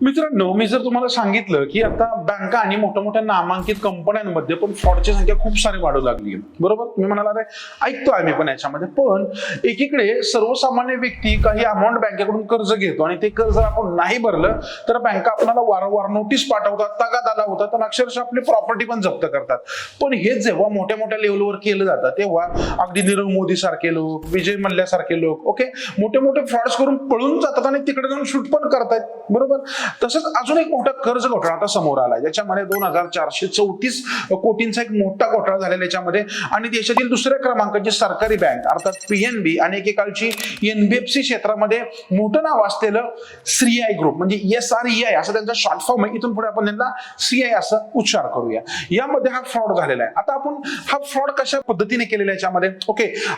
मित्रांनो, मी जर तुम्हाला सांगितलं की आता बँका आणि मोठ्या नामांकित कंपन्यांमध्ये पण फ्रॉडची संख्या खूप सारी वाढू लागली आहे, बरोबर? तुम्ही म्हणाला रे ऐकतो आम्ही पण याच्यामध्ये, पण एकीकडे सर्वसामान्य व्यक्ती काही अमाऊंट बँकेकडून कर्ज घेतो आणि ते कर्ज आपण नाही भरलं तर बँका आपल्याला वारंवार नोटीस पाठवतात, तगादा लावतात आणि अक्षरशः आपली प्रॉपर्टी पण जप्त करतात. पण हे जेव्हा मोठ्या लेवलवर केलं जातं तेव्हा अगदी नीरव मोदी सारखे लोक, विजय मल्ल्या सारखे लोक मोठे फ्रॉड्स करून पळून जातात आणि तिकडे जाऊन शूट पण करतायत, बरोबर? तसंच अजून एक मोठा कर्ज घोटाळा आता समोर आलाय, ज्याच्यामध्ये 2434 कोटींचा एक मोठा घोटाळा झालेला याच्यामध्ये. आणि देशातील दुसऱ्या क्रमांकाची सरकारी बँक अर्थात पीएनबी आणि एकेकाळची एनबीएफसी क्षेत्रामध्ये मोठं नाव असलेलं श्रीआय ग्रुप म्हणजे SREI असं त्यांचा शॉर्ट फॉर्म आहे. इथून पुढे आपण त्यांना CI असं उच्चार करूया. यामध्ये हा फ्रॉड झालेला आहे. आता आपण हा फ्रॉड कशा पद्धतीने केलेला आहे याच्यामध्ये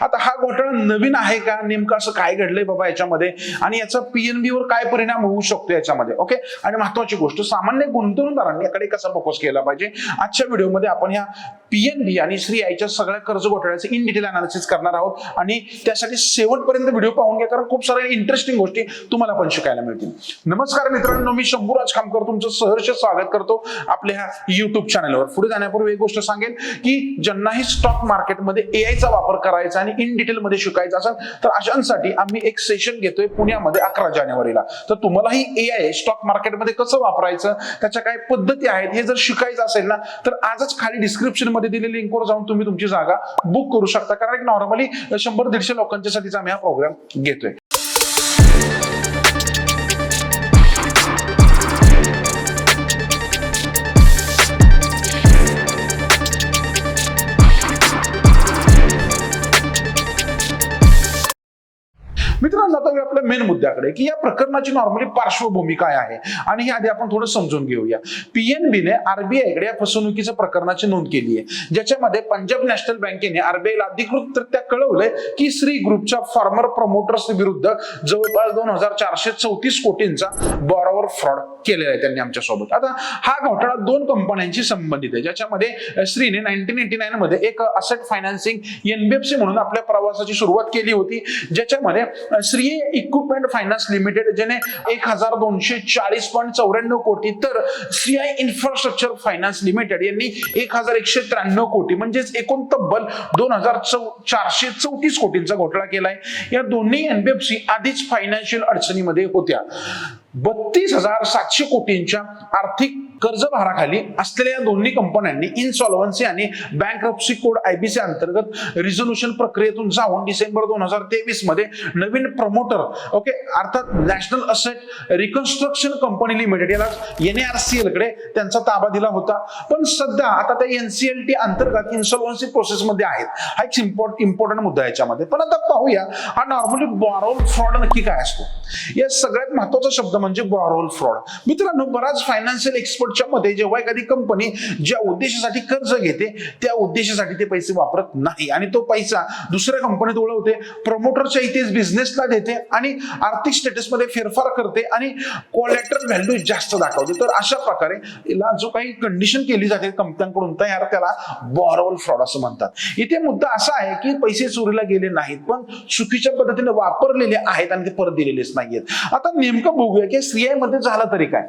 आता हा घोटाळा नवीन आहे का, नेमकं असं काय घडलंय बाबा याच्यामध्ये आणि याचा पीएनबी वर काय परिणाम होऊ शकतो याच्यामध्ये. आणि महत्वाची गोष्ट, सामान्य गुंतवणूकदारांनी याकडे कसा फोकस केला पाहिजे, आजच्या व्हिडिओमध्ये आपण ह्या पीएनबी आणि श्रीआयच्या सगळ्या कर्ज घोटाळ्याचे इन डिटेल अनालिसिस करणार आहोत. आणि त्यासाठी शेवटपर्यंत व्हिडिओ पाहून घ्या, कारण खूप साऱ्या इंटरेस्टिंग गोष्टी तुम्हाला पण शिकायला मिळतील. नमस्कार मित्रांनो, मी शंभूराज खामकर तुमचं सहर्ष स्वागत करतो आपल्या ह्या युट्यूब चॅनलवर. पुढे जाण्यापूर्वी एक गोष्ट सांगेन की ज्यांनाही स्टॉक मार्केटमध्ये एआयचा वापर करायचा आणि इन डिटेल मध्ये शिकायचा असेल तर अशांसाठी आम्ही एक सेशन घेतोय पुण्यामध्ये 11 जानेवारीला. तर तुम्हालाही एआय स्टॉक मार्केटमध्ये कसं वापरायचं, त्याच्या काय पद्धती आहेत हे जर शिकायचं असेल ना तर आजच खाली डिस्क्रिप्शन मध्ये दिलेल्या लिंकवर जाऊन तुम्ही तुमची जागा बुक करू शकता. कारण एक नॉर्मली 100-150 लोकांच्यासाठी आम्ही हा प्रोग्राम घेतोय. मित्रांनो, आता आपल्या मेन मुद्द्याकडे की या प्रकरणाची नॉर्मली पार्श्वभूमी काय आहे आणि हे आधी आपण थोडं समजून घेऊया. पीएनबीने आरबीआयकडे या फसवणुकीच्या प्रकरणाची नोंद केली आहे, ज्याच्यामध्ये पंजाब नॅशनल बँकेने आरबीआयला अधिकृतरित्या कळवलंय की श्री ग्रुपच्या फॉर्मर प्रमोटर्स विरुद्ध जवळपास 2434 कोटींचा बॉरोवर फ्रॉड केलेला आहे त्यांनी आमच्यासोबत. आता हा घोटाळा 2 कंपन्यांशी संबंधित आहे, ज्याच्यामध्ये श्रीने 1989 मध्ये एक असेट फायनान्सिंग एनबीएफसी म्हणून आपल्या प्रवासाची सुरुवात केली होती, ज्याच्यामध्ये श्री इक्विपमेंट फायनान्स लिमिटेड ज्याने 1240.94 कोटी, तर श्रीआय इन्फ्रास्ट्रक्चर फायनान्स लिमिटेड यांनी 1193 कोटी म्हणजेच एकूण तब्बल 2434 कोटींचा घोटाळा केलाय. या दोन्ही एनबीएफसी आधीच फायनान्शियल अडचणीमध्ये होत्या. 32,700 कोटींच्या आर्थिक कर्जभाराखाली असलेल्या या दोन्ही कंपन्यांनी इनसॉल्व्हन्सी आणि बँक्रप्सी कोड IBC अंतर्गत रिझोल्यूशन प्रक्रियेतून जाऊन डिसेंबर 2023 मध्ये नवीन प्रमोटर अर्थात national asset reconstruction company limited याला NARCL कडे त्यांचा ताबा दिला होता. पण सध्या आता त्या NCLT अंतर्गत इन्सॉल्व्हन्सी प्रोसेस मध्ये आहेत. हा एक इम्पॉर्टंट मुद्दा आहे याच्यामध्ये. पण आता पाहूया हा नॉर्मली बॉरोवर फ्रॉड नक्की काय असतो. या सगळ्यात महत्वाचा शब्द म्हणजे बॉरोवर फ्रॉड. मित्रांनो, बराच फायनान्शियल एक्सपर्टच्या मते जेव्हा एखादी कंपनी ज्या उद्देशासाठी कर्ज घेते त्या उद्देशासाठी ते पैसे वापरत नाही आणि तो पैसा दुसऱ्या कंपनीत वळवते, प्रमोटरच्या इथेच बिझनेसला देते आणि आर्थिक स्टेटस मध्ये फेरफार करते आणि कोलॅटरल व्हॅल्यू जास्त दाखवते, तर अशा प्रकारे याला जो काही कंडिशन केली जाते कंपन्यांकडून तयार त्याला बॉरोवर फ्रॉड असं म्हणतात. इथे मुद्दा असा आहे की पैसे चोरीला गेले नाहीत, पण चुकीच्या पद्धतीने वापरलेले आहेत आणि ते परत दिलेलेच नाहीयेत. आता नेमकं बघूया की श्रीआय मध्ये झालं तरी काय.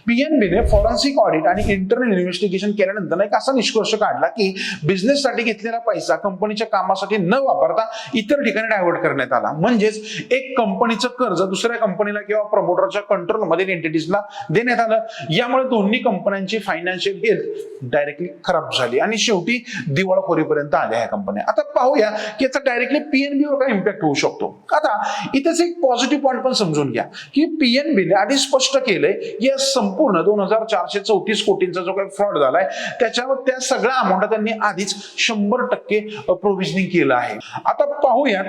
पीएनबीने फॉरेन्सिक ऑडिट आणि इंटरनल इन्व्हेस्टिगेशन केल्यानंतर एक असा निष्कर्ष काढला की बिझनेससाठी घेतलेला पैसा कंपनीच्या कामासाठी न वापरता इतर ठिकाणी डायव्हर्ट करण्यात आला. म्हणजेच एक कंपनीचं कर्ज दुसऱ्या कंपनीला किंवा प्रमोटरच्या कंट्रोलमध्ये एंटिटीजला देण्यात आलं. यामुळे दोन्ही कंपन्यांची फायनान्शियल हेल्थ डायरेक्टली खराब झाली आणि शेवटी दिवाळखोरीपर्यंत आल्या ह्या कंपन्या. आता पाहूया की याचा डायरेक्टली पीएनबीवर काय इम्पॅक्ट होऊ शकतो. आता इथेच एक पॉझिटिव्ह पॉईंट पण समजून घ्या की पीएनबीने आधी स्पष्ट केलंय या संपूर्ण 2434 कोटींचा जो काही फ्रॉड झालाय त्याच्यावर त्या सगळ्या अमाऊंट त्यांनी आधीच 100% प्रोव्हिजनिंग केलं आहे. आता पाहूया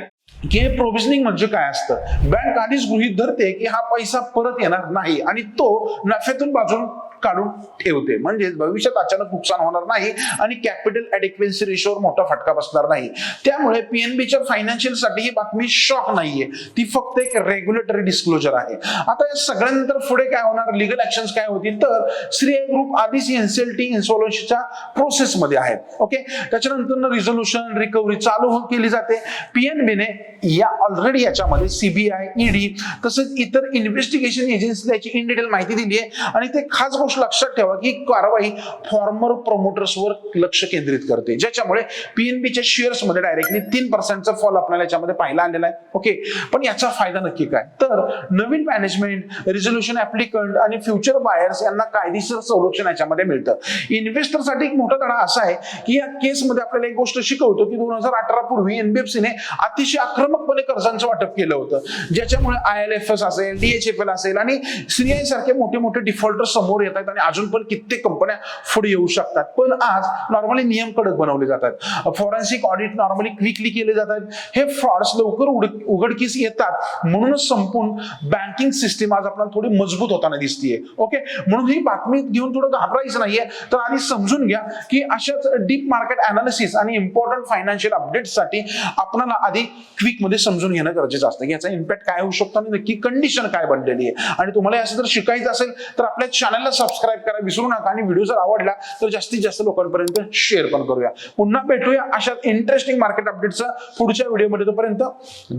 की हे प्रोव्हिजनिंग म्हणजे काय असतं. बँक आधीच गृहीत धरते की हा पैसा परत येणार नाही आणि तो नफ्यातून बाजून काढून ठेवते. म्हणजे भविष्यात अचानक नुकसान होणार नाही आणि कॅपिटल ॲडिक्वेन्सी रेशोवर मोठा फटका बसणार नाही. त्यामुळे पीएनबीच्या फायनान्शियल साठी ही बातमी शॉक नाहीये, ती फक्त एक रेग्युलेटरी डिस्क्लोजर आहे. आता या सगळ्यांनंतर पुढे काय होणार, लिगल ऍक्शन्स काय होतील, तर श्रीआय ग्रुप आधीच एनसीएलटी इन्सॉल्व्हन्सीच्या प्रोसेसमध्ये आहे. ओके, त्याच्यानंतर रिझोल्युशन रिकव्हरी चालू केली जाते. पीएनबीने या ऑलरेडी याच्यामध्ये सीबीआय, ईडी तसंच इतर इन्व्हेस्टिगेशन एजन्सीला याची इन डिटेल माहिती दिली आहे आणि ते खास गोष्ट लक्षात ठेवा की कारवाई फॉर्मर प्रमोटर्सवर लक्ष केंद्रित करते, ज्याच्यामुळे पीएनबीच्या शेअर्स मध्ये डायरेक्टली 3% फॉल आपल्याला याच्यामध्ये पाहायला आलेला आहे. ओके, पण याचा फायदा नक्की काय, तर नवीन मॅनेजमेंट, रिझोल्युशन ऍप्लिकंट आणि फ्युचर बायर्स यांना कायदेशीर संरक्षण याच्यामध्ये मिळतं. इन्व्हेस्टरसाठी एक मोठा धडा असा आहे की या केसमध्ये आपल्याला एक गोष्ट शिकवतो की 2018 पूर्वी एनबीएफसीने अतिशय आक्रमकपणे कर्जांचं वाटप केलं होतं, ज्याच्यामुळे आयएलएफएस असेल, डीएचएफएल असेल आणि श्रीआय सारखे मोठे मोठे डिफॉल्टर समोर येत आहेत आणि अजून पण कित्येक कंपन्या पुढे येऊ शकतात. पण आज नॉर्मली नियम कडक बनवले जातात, फॉरेन्सिक ऑडिट नॉर्मली क्विकली केले जातात, हे फ्रॉड्स लवकर उघडकीस येतात, म्हणूनच संपूर्ण बँकिंग सिस्टीम आज आपल्याला थोडी मजबूत होताना दिसतीये. ओके, म्हणून ही बातमी घेऊन थोडं घाबरायचं नाहीये, तर आधी समजून घ्या की अशाच डीप मार्केट अनालिसिस आणि इम्पॉर्टंट फायनान्शियल अपडेट्ससाठी आपल्याला आधी क्विक मध्ये समजून घेणं गरजेचं असतं की याचा इम्पॅक्ट काय होऊ शकतो आणि नक्की कंडिशन काय बनलेली आहे. आणि तुम्हाला असं जर शिकायचं असेल तर आपल्या चॅनलला सबस्क्राईब करा विसरू नका आणि व्हिडिओ जर आवडला तर जास्तीत जास्त लोकांपर्यंत शेअर पण करूया. पुन्हा भेटूया अशा इंटरेस्टिंग मार्केट अपडेट्सचा पुढच्या व्हिडिओमध्ये. तोपर्यंत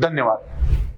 धन्यवाद.